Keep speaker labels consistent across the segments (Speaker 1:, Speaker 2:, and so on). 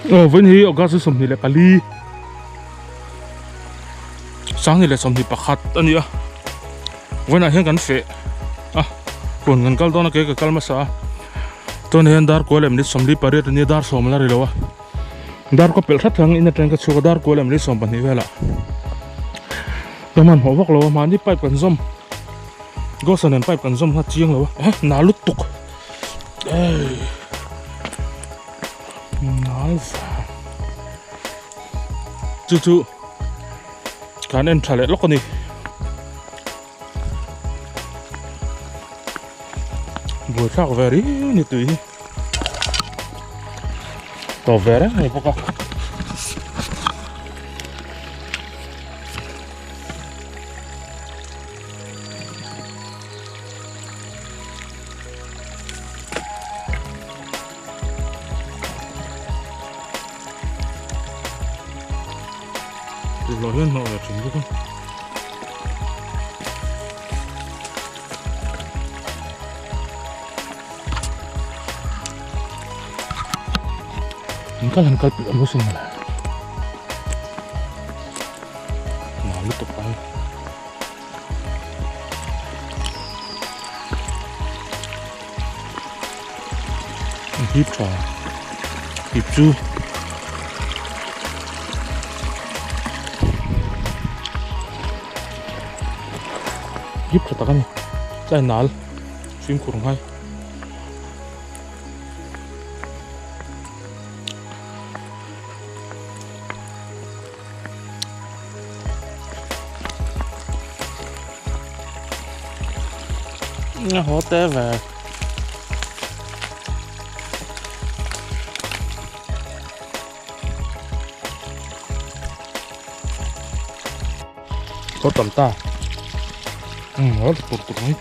Speaker 1: với hi ở gas sum hi le kali sáng hi le sum hi pakhat ani a với na hian kan fe a kun ngan kal dona ke ka kal ma sa ton hen dar ko lem ni som li pare ni dar som la ri lo dar ko pel that thang in ateng ka chu dar ko lem ni som ban hi vela taman ho vak lo ma ni pipe kan zom go sanen pipe kan zom ha chiang lo na lut tuk ei nghal chu kan en thale lo ko ni buổi khác về đi nuteii tàu về đấy này bawk lo hơn họ là chúng chứ không Hangkal musim lah. Nah, lu tuh pai. Hip trà, hip chu. Hip trà ta kan, chai nal, swim kurung hai. Hổ té về có tầm ta nó tụt tụt ấy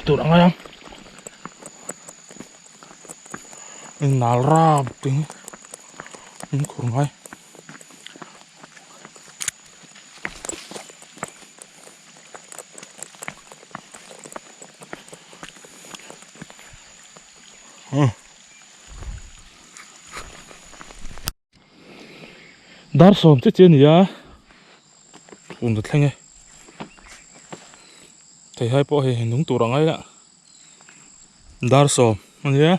Speaker 1: tụt ăn ngay không nào ra tiếng khổ ngay dar som chứ trên ya cũng được thanh nghe thầy hai bộ thì núng tủ răng ấy ạ dar som anh nhé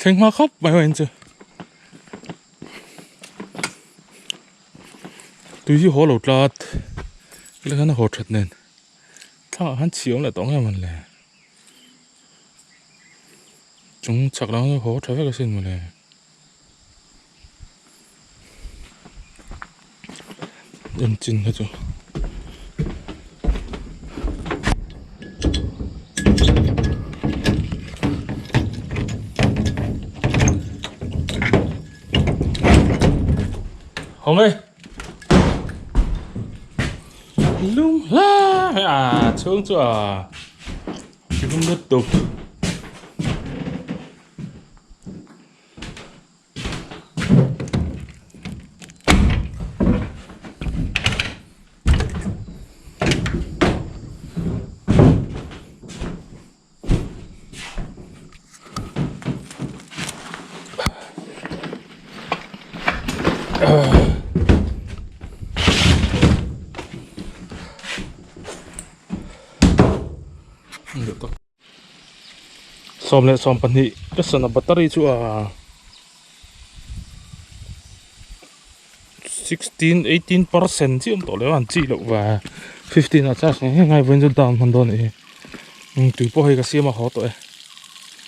Speaker 1: thanh hoa khóc bài hoài chứ tuy nhiên họ lột lạt cái này nó hột thật nên thằng hắn chiếu lại tóm ngay mình là chúng chắc nó hổ trái với cái xin mà này yên chinh hết rồi Hồng ơi lung la trông chưa không tiếp tục xóm lại xóm phần thị rất là battery chú à 16-18% chứ ông tổ lấy hoàn trị lộ và 15 là chắc ngay với dân tàu hoàn toàn này tùy po hay cái Siam mà khó tội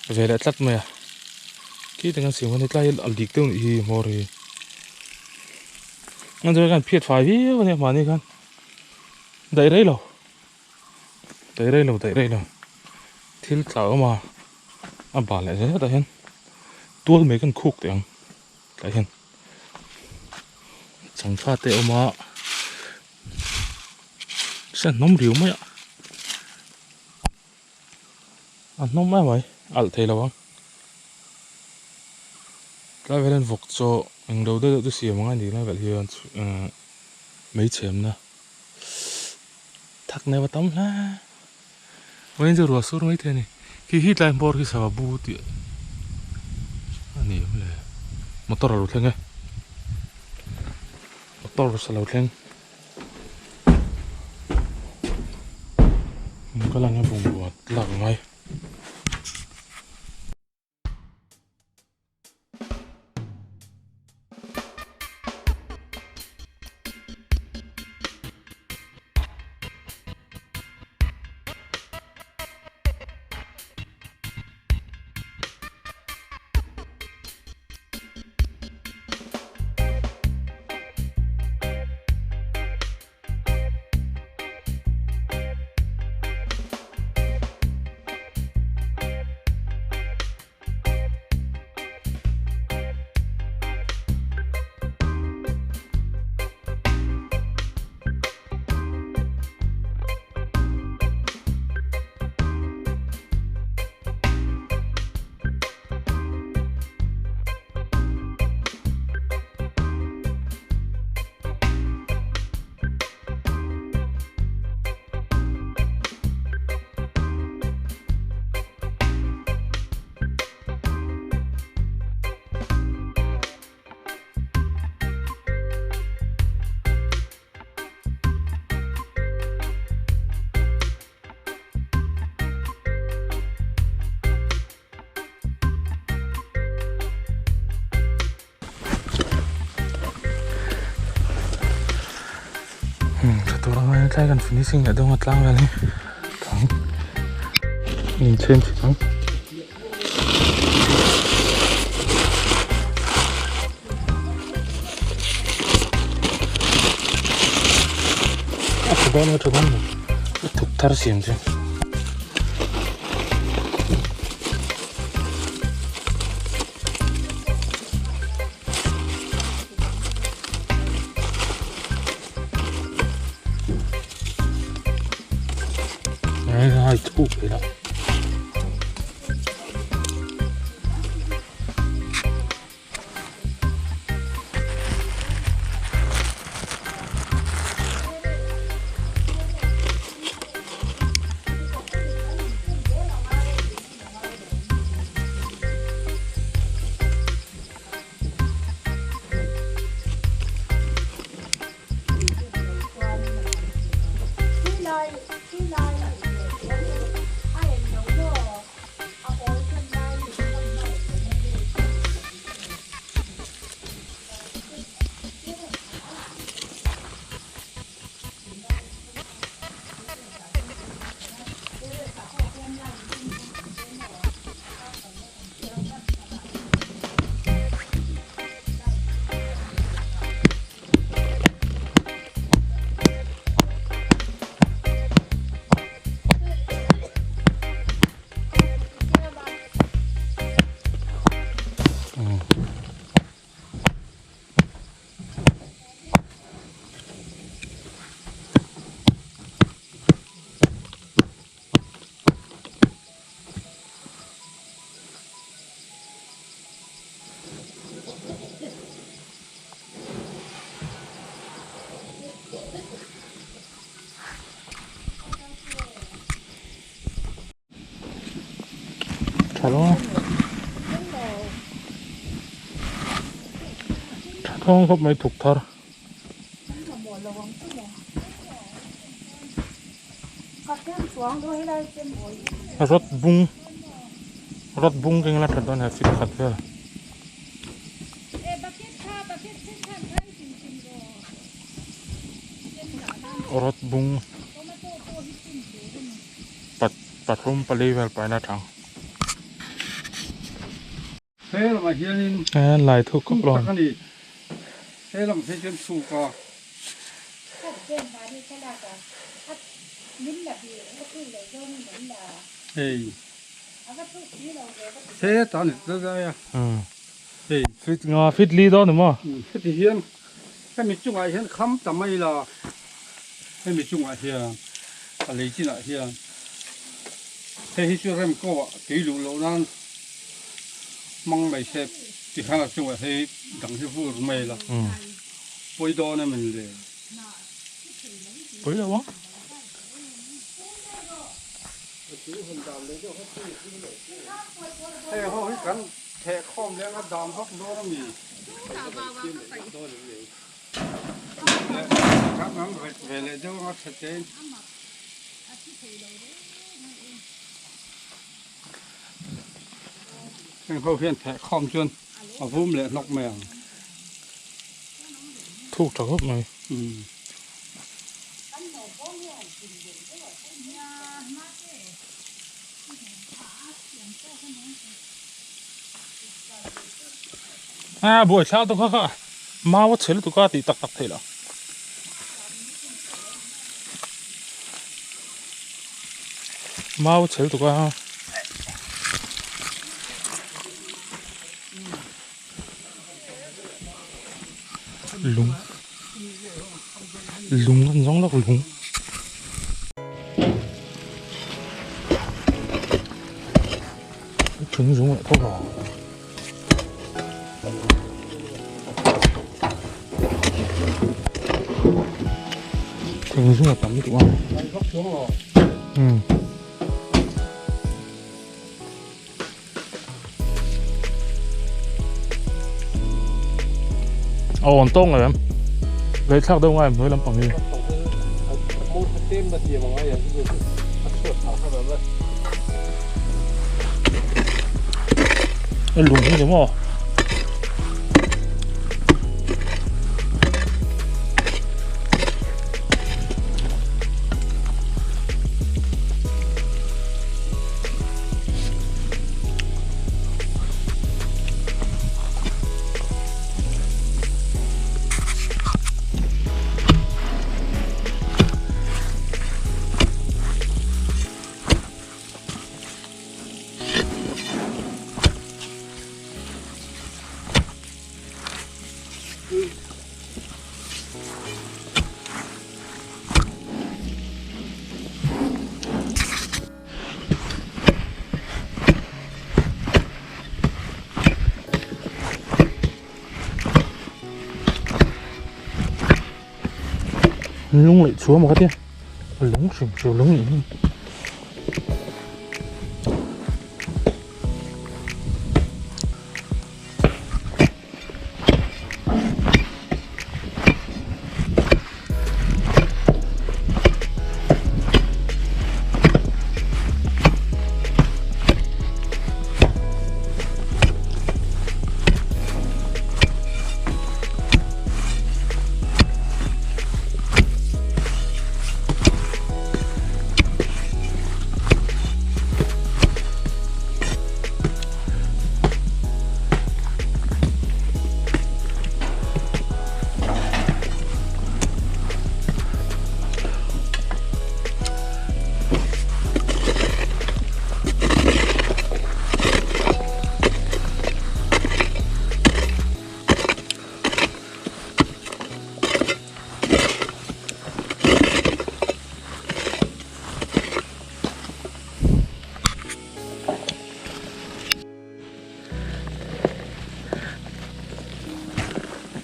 Speaker 1: về lại chắc mày ที่แต่งเสียงวันนี้ใกล้อัลดิกเต้าอีมอรีงั้นจะกันเพียรฝ่ายพี่วันนี้มานี่กันได้ไรหรอได้ไรหรอที่เต่ามาบาลเลยแต่เห็นตัวไม่กันคุกแต่ยังแต่เห็นสังชาติเอามาเส้นน้ำเหลวไหมน้ำไม่ไหวอัลเทลวังก็เวลาฟกโจยังดูได้ตัวเสียมั้งดีนะแบบที่ไม่เชื่อมนะทักในวัดตั้มละวันนี้จะรัวสุดไม่เท่นี่คือฮิตไลน์บอร์คือสาวบูติอันนี้เลยมอเตอร์รถเล็งไงมอเตอร์รถสลาวเล็งมันก็ลังให้บุ้งบวชหลังไงตัวเราไม่ใกล้กันฟินิชซิ่งเดี๋ยวต้องมาตั้งแล้วนี่ทั้งนี่เช่นทั้งถูกบ้านถูกทาร์เสียงจริงให้ถูกเลยละฮัลโหลท้องเขาไม่ถูกทารรถบุ้งกันแล้วตอนนี้ฟิตขัดเพื่อรถบุ้งปัดรุ่มไปเลยไปหน้าทาง
Speaker 2: thế là mà hiền
Speaker 1: lại thuốc cốc lon
Speaker 2: thế là một thế chân su co thế tao này tôi ra
Speaker 1: fit ly đó nữa mà
Speaker 2: thế thì hiền cái mình chung ai hiền khăm tầm mấy là cái mình chung ai hiền lấy chi lại hiền thế khi chưa em có kỹ lũ lâu nan mong mày xếp thì khá là chung ai thấy đằng cái vụ mày là bôi đó này mình để
Speaker 1: bôi đâu á
Speaker 2: thế họ cái cắn thẻ khom lên cái đòn hóc đó mì các bạn về lại cho nó thật trên cái hậu hiện thẻ khom chân ở vùng lại nọc mèo
Speaker 1: thuốc trà hấp này buổi sáng tôi có mau chết tôi có thì tắc thế là mau chết tôi có lúng ăn giống lóc lúng trứng giống vậy thôi rồi trứng giống là tắm tụi anh ổn tông rồi em lấy chắc đâu ngay mới làm bằng gì lúng đúng không lúng lại xuống một cái tiên lúng xỉu xỉu lúng nhỉ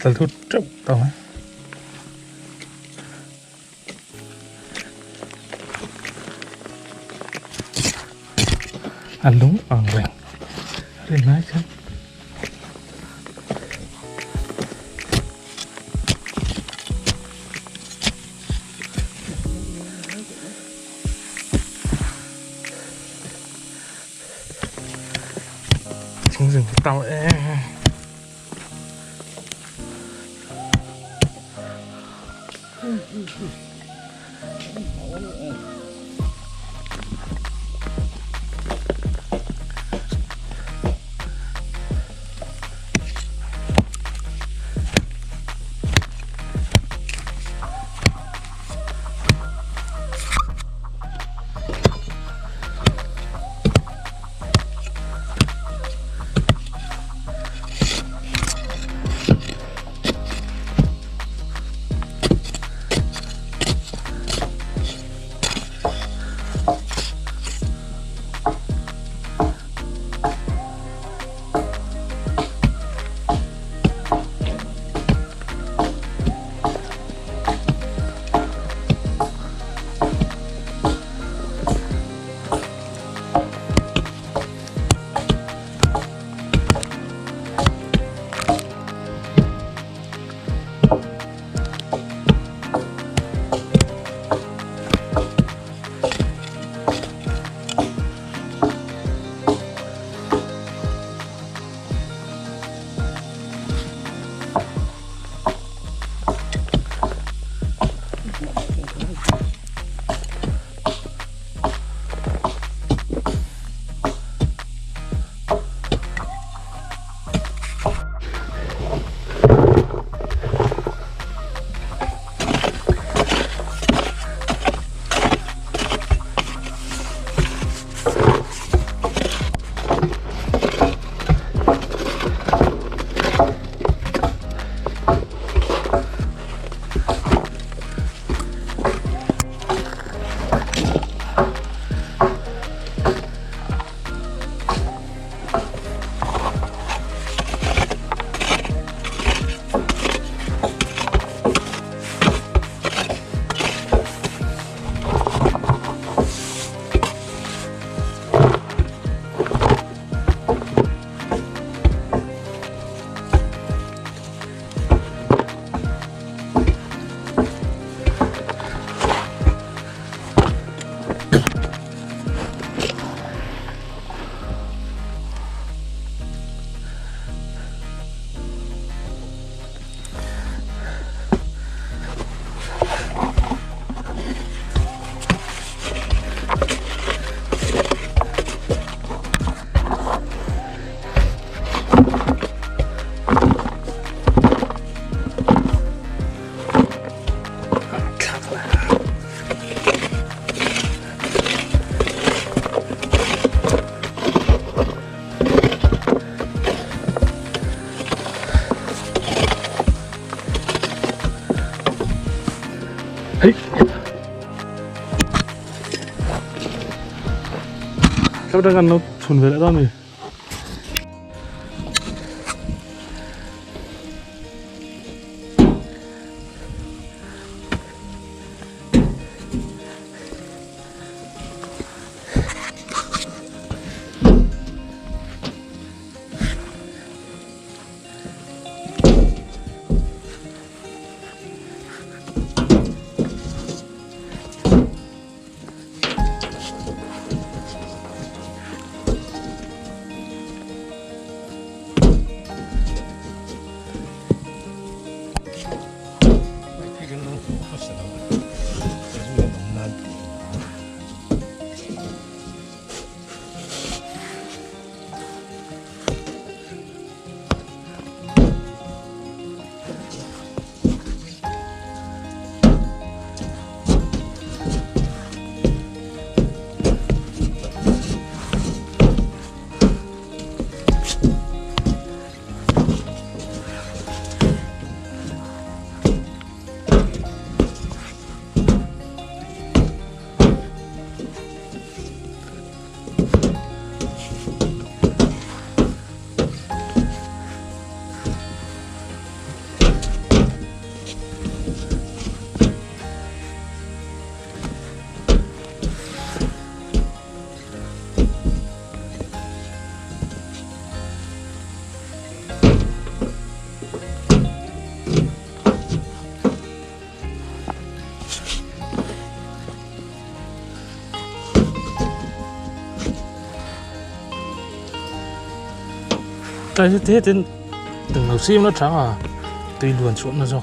Speaker 1: Tao thuốc trộm tao ăn đúng bằng vẹn lên lái chứ chúng dừng tao Các bạn nó thuần về lại đó mình. Tại thế tên từng đầu sim nó trắng à, tùy luồn xuống nó rồi.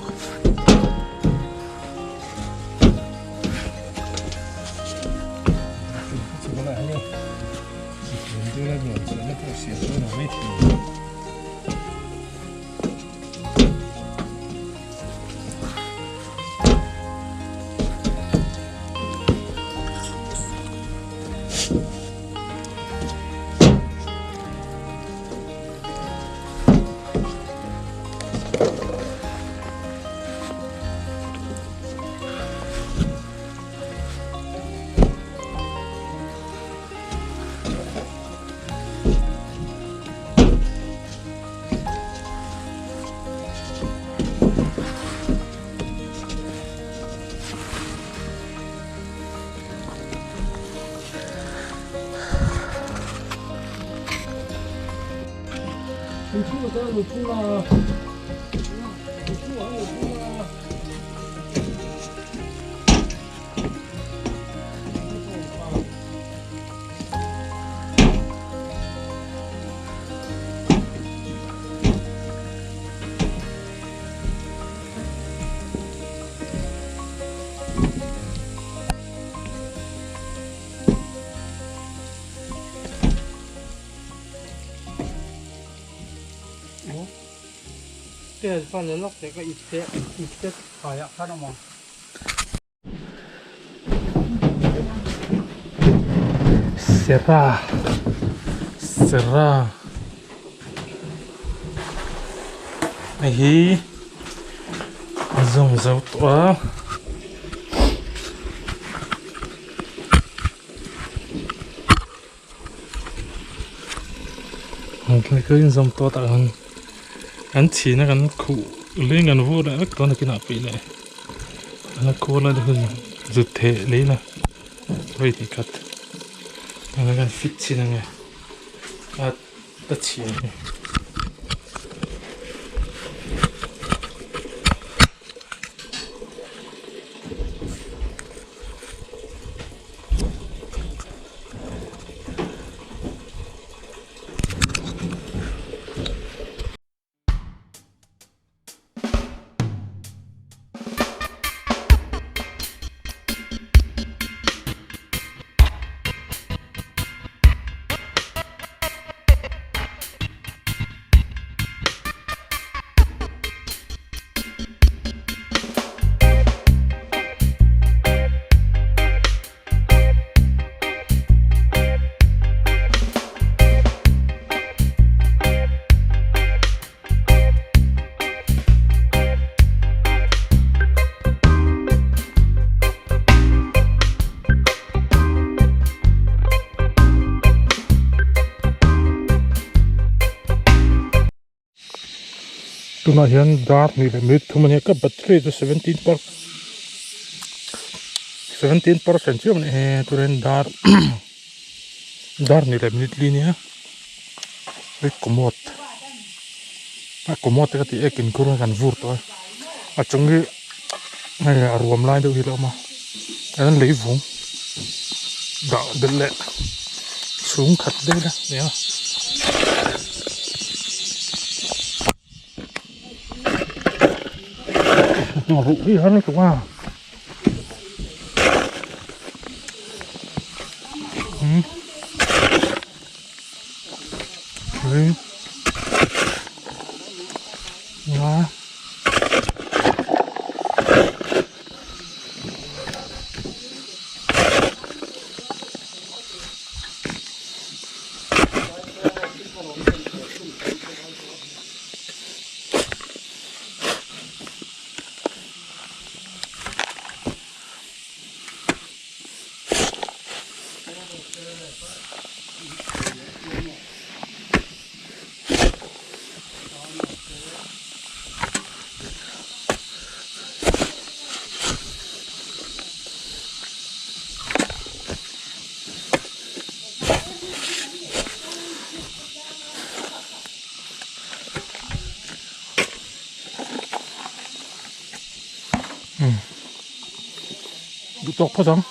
Speaker 2: Cái phần lớn lóc sẽ có ít tết phải ạ khác không?
Speaker 1: Serra này hi dùng dầu tỏa cái dùng tỏa ta anh chỉ nó gần cụ lên gần vô đã có là cái nào bị này nó cô là được rụt thể lấy là vậy thì cắt nó gần fit chỉ là nghe à tất chỉ này tuna hian dar ni le mit thum ania ka battery chu 17% chiam ne he turen dar dar ni le minute li nia oi komot ka ti ekin kur kan vur to a chungi ngai a ruam lai do hi lo ma an lei vung da belle xuống thật đây đó nhớ nó rụng đi hết nó tụi à đấy đó tawp phasang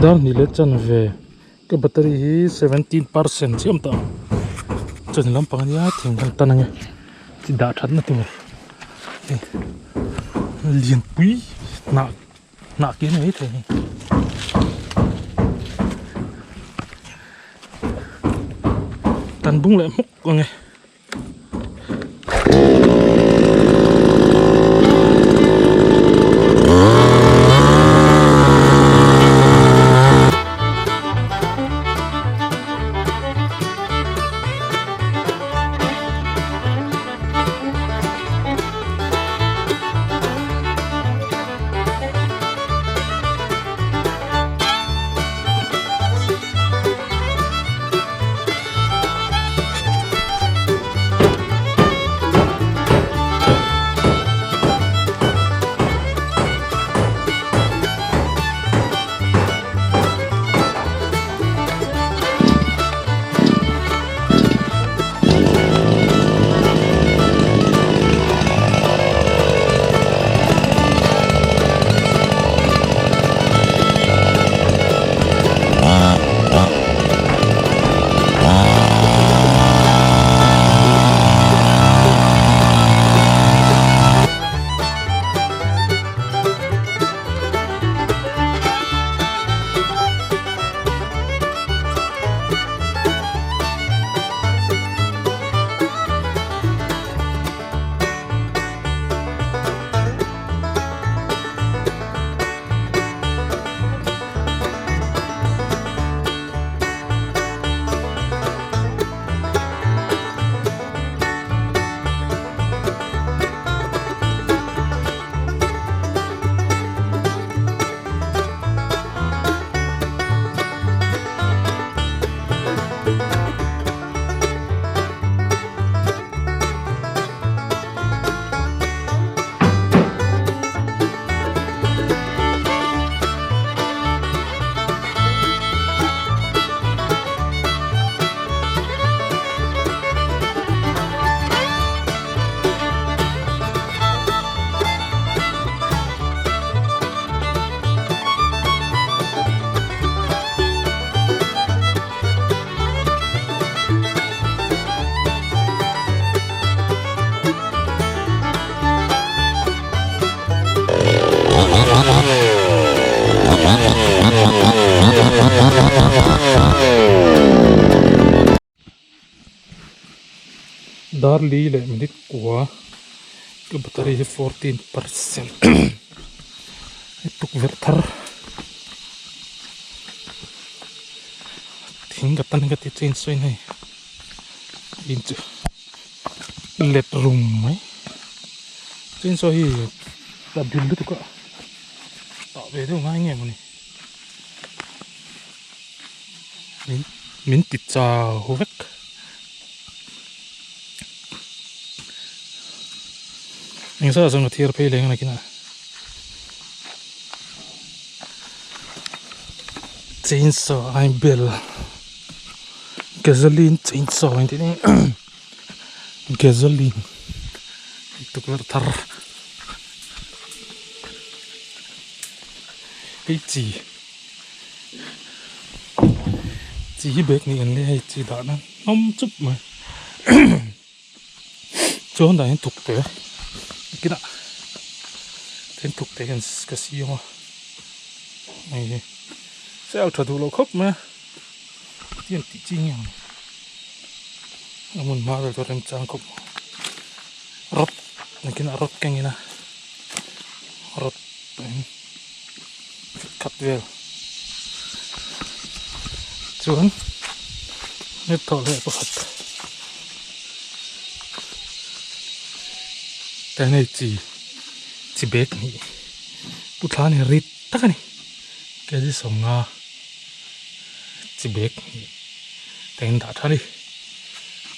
Speaker 1: dar ni le chan ve ka battery hi 17% chiam ta chan lampang ania thing kan tan anga ti da that na tur lian pui na ke nei the tan bung le mok anga darli le minit kwa cái battery 14% tuk ver thar thing cái tan cái trên xoay này in chu let room mấy trên xoay là build được cả tạo về đâu ngay nghe mà này mình tít chào hô vek anh sao xong thier phê lên này kia chainsaw I'm bill gasoline chainsaw ini nih gasoline itu keluar tar cái chỉ bếp này anh lấy chỉ đã nó nóng chút mà cho anh đại tục thế cái đó thêm tục thế cái gì mà này sẽ thật đủ lâu khóc mà tiền tỷ chi nhiều mình mà rồi tôi đem trang khóc rót này cái nào rót cái gì nè rót cắt về chuan nhathawh le pakhat ta nei chi bek ni puthla ni rit takani ke ji songa chi bek ni ten da thari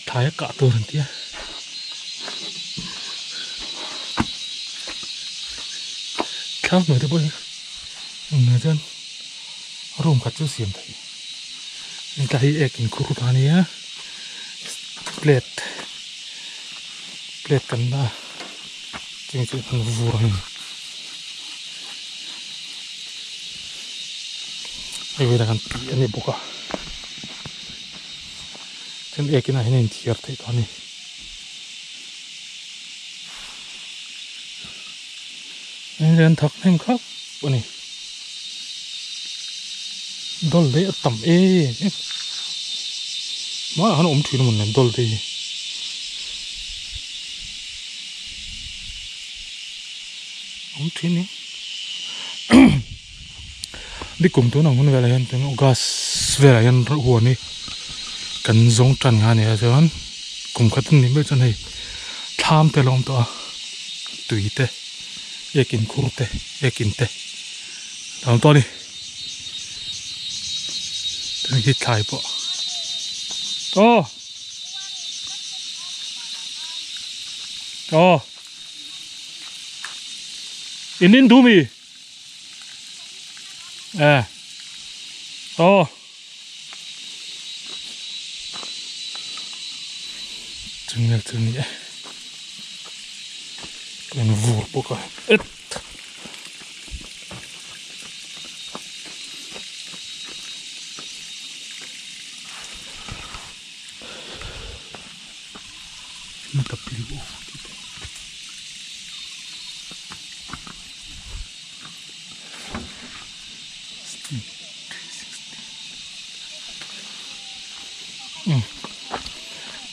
Speaker 1: thaya ka tur tia kham noi de boy na jan rom ka chu siam thai ntai Ekkhur thani ya plate kan na ching an vuran ai về kan pi ani boka chen ekina hinen thiar thai thani anh ren thak nem khap ani dol le tam mà hắn ôm thuyền mình làm dol đi ôm thuyền đi đi cùng tôi nào muốn về lại anh tiếng gas về lại anh ruộng đi cần giống trần ngàn này cho anh cùng các tin bây giờ này Thlam te lom to tùy te Ekkhur te Ekhin te làm to đi cái hít thải bộ in to me chung nhỉ cái vụt bộ coi ít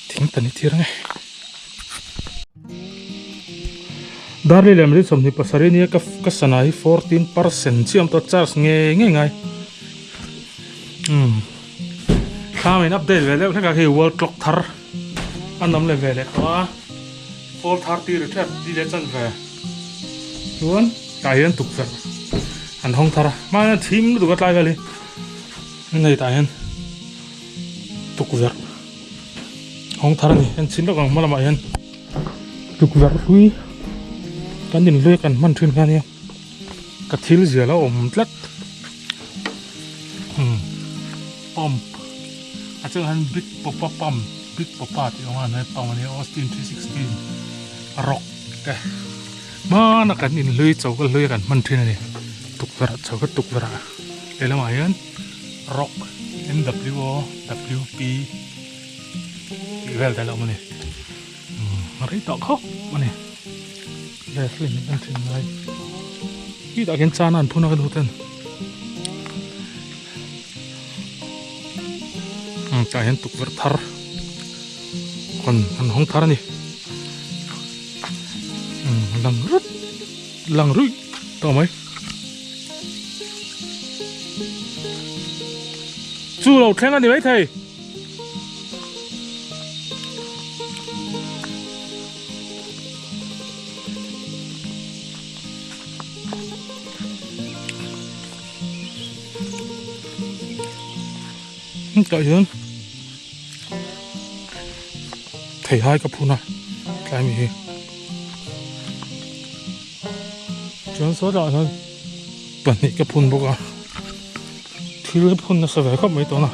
Speaker 1: thính tận thiệt ngay darli lem ri somni pasari ni ka sanai 14% Siam to charge nge ngai Thlam in update vele ka hi world clock thar anam le vele ka 4:30 reset di le chan ve chuan tai hian tuk ver an hong thara ma thim du ka tlai vele nei tai hian tuk ver hong thara ni en chin lo kang malama hian tuk ver hui kan din lue kan man thun kan ya ka thil zia la om tlat pump a chung han big popa pump big popa ti ong an pang ani Austin 316 rock ka ma na kan in lue chau ka lue kan man thun ani tuk ver chau ka tuk ver elama hian rock NWO WP vel da lo mani ri to khop mani le slim an thin lai hi da gen chan an phuna kan hoten ta hen tuk ver thar còn không thar ni lăng rưỡi tao mấy chú lẩu khen ăn đi mấy thầy cậu hơn thầy hai cặp phun à cái gì chúng số rõ hơn bẩn thì cái phun bốc à thì cái phun nó sẽ phải có mấy tao nào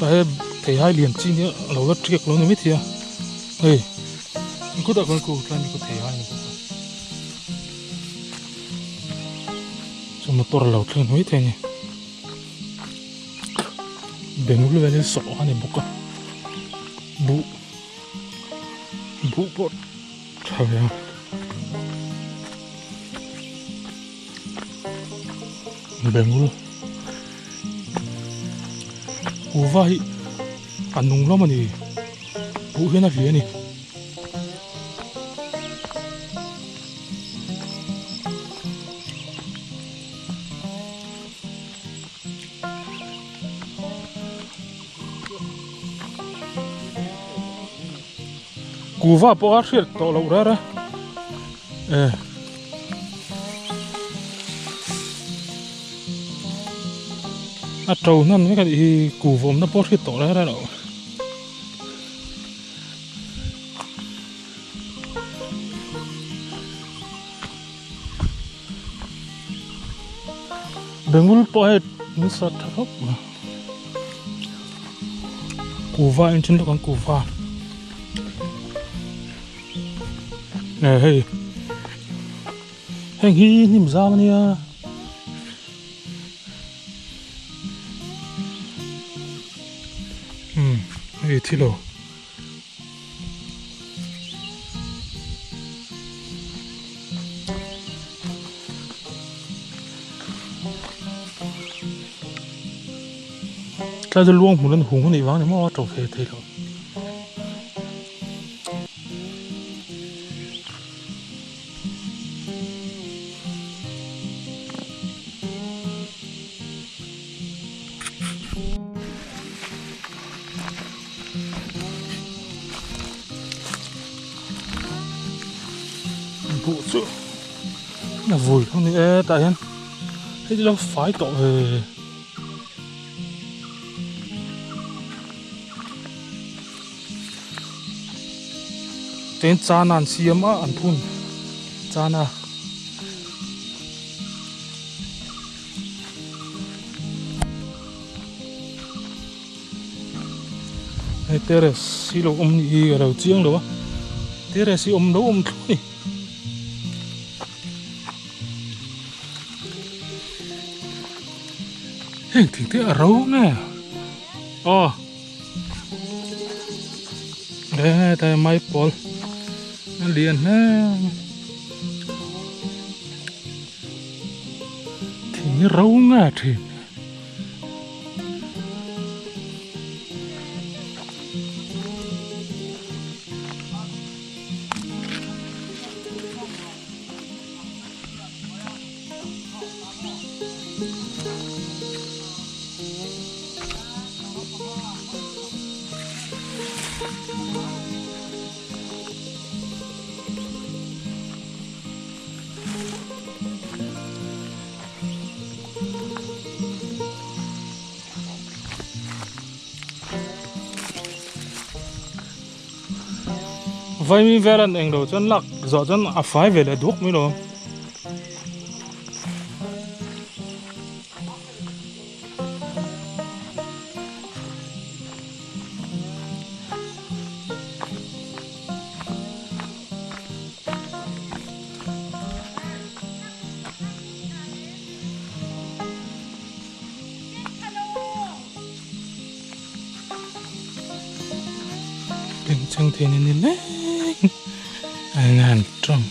Speaker 1: tại thầy hai liền chi nữa lâu rất triệt luôn mới thiệt đây cứ đợi con cụ ra mình có thầy hai nữa trong một tổ lâu trên mấy thầy này bên núi về lên sổ này bốc à bụ bột trời ơi bên núi vuah ăn nung lắm mà nè bụ hết là phía nè vuah bỏ hết to lâu ra trâu nó mấy cái gì củ vốn nó bỏ hết to ra rồi đừng có bỏ hết nó sạch hết mà củ va em chân nó còn củ va này hey hành hi niệm ra mà nè hey thì lo cái luông một lần hùng này vắng thì mà trâu thế rồi bộ chỗ là vùi không thì tại hen thế thì nó phải cậu về tên chah nan Siam á ăn phun chah na này tê xí lộc đi ở đầu chiêng đâu á tê xí đấu thôi hình thì thế ở râu nè đây tay máy pol nó liền nè thì râu nè thì vậy mình về là anh đâu chân lạc rõ chân phải về là thuốc mới đâu bên trong thế này nè ngàn trong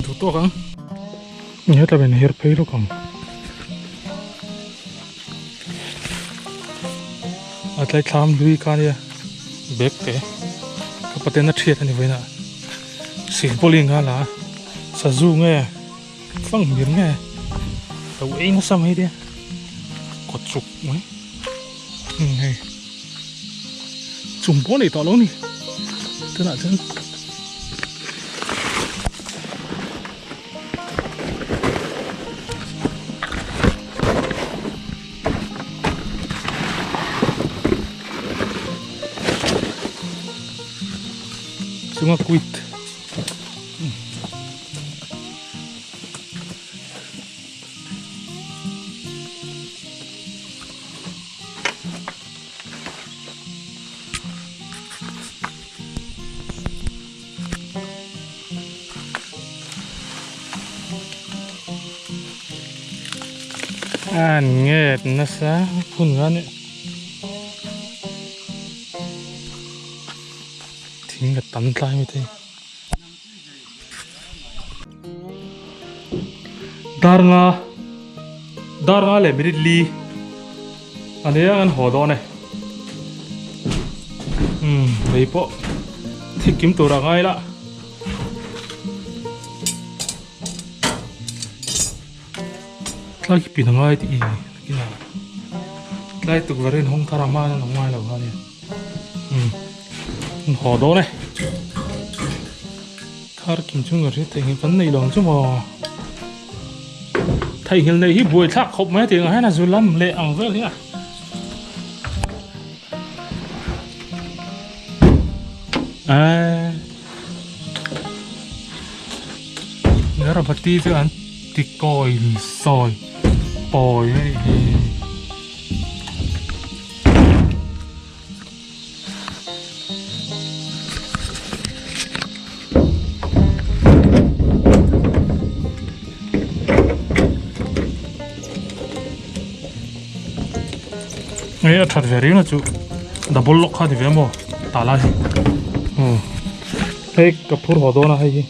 Speaker 1: tu to kang nhớ ta bên hiệp phê lo kang ở đây Thlam lui can ya bếp cái patea nó thiệt anh vậy nè xịt bowling là sa du nghe fang miếng nghe Vawiin nó xăm hay đi có chục mấy này chùm bó này to lắm đi thế nào chứ chúng ta quýt nghe nó sa phun ra nè thính là tắn lại mới thế dar nga le mirit li anh ấy ăn hồ đó này đấy po thích kiếm tổ ra ngay là lagi pinang ngay thì kina lại tụi vào đây không thara ma nó ngoài đâu ha nè hồ đó này thar kim chung rồi thì hình vấn này lòng chứ mà thầy hình này hi buổi thắc học mấy tiếng hay là dù lắm lệ ăn vậy à nhớ là bắt tí chứ anh tí coi soi bòi ấy ấy thật về đấy là chú double lock ha thì về mà tả lại cái cặp phốt họ đó là hay gì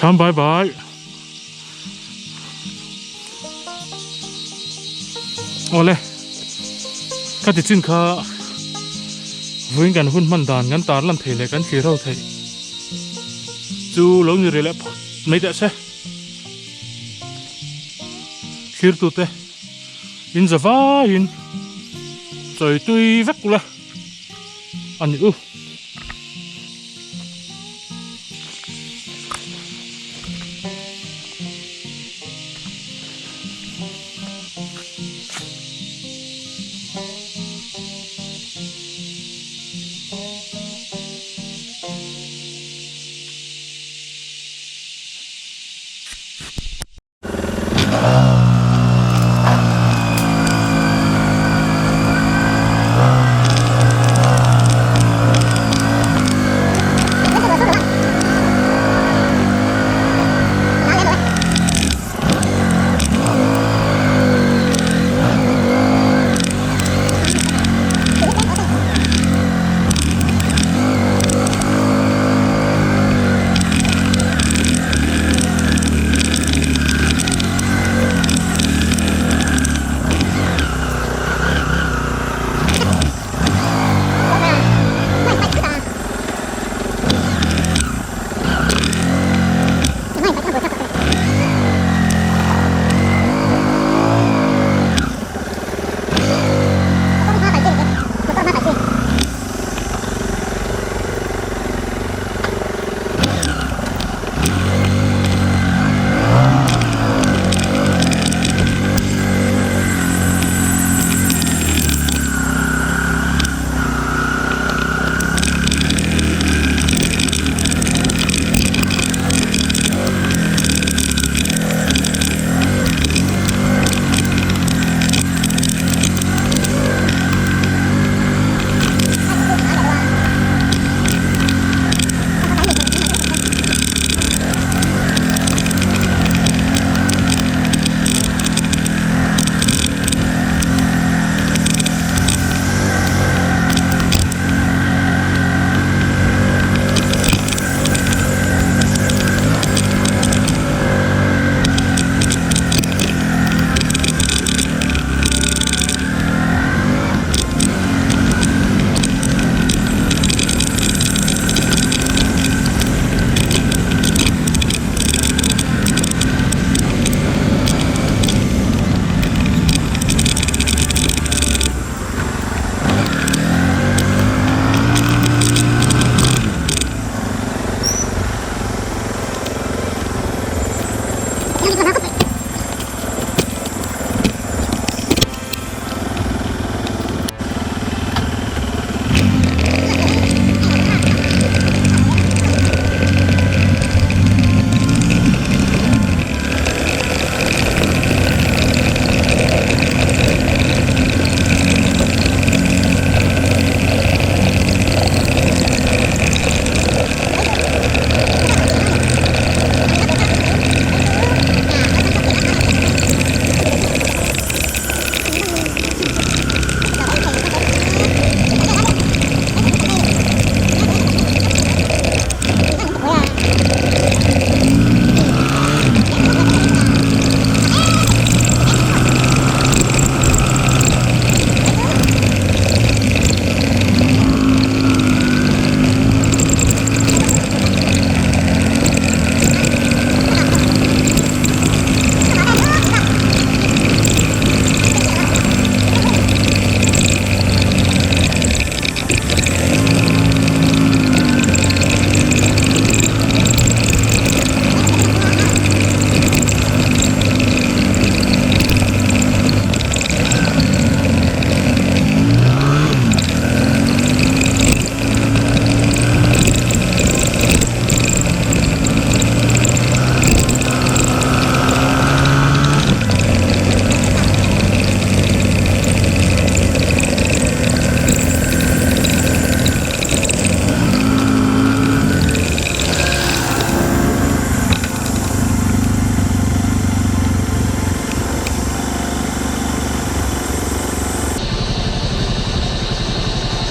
Speaker 1: Thlam bye bye. Ole. Các thị trinh khá với gần hun man đàn ngắn tán làm thể lại gắn khí rau thầy. Chú lâu như thế lại mấy đã xe. Khir tụt thế. In giờ Vawiin. Rồi tôi vắt là. Anh ư.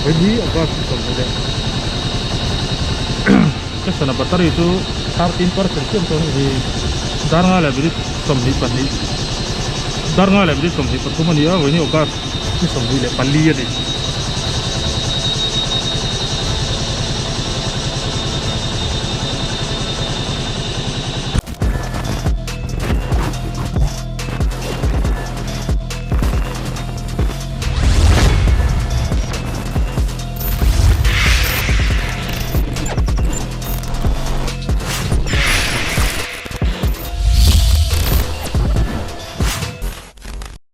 Speaker 1: Hnih agak som ni le ke sana battery tu 13% kem to ni dar nga le bit som ni pan ni dar nga le bit som ni patumani ya we ni agak ni som ni le pali ya ni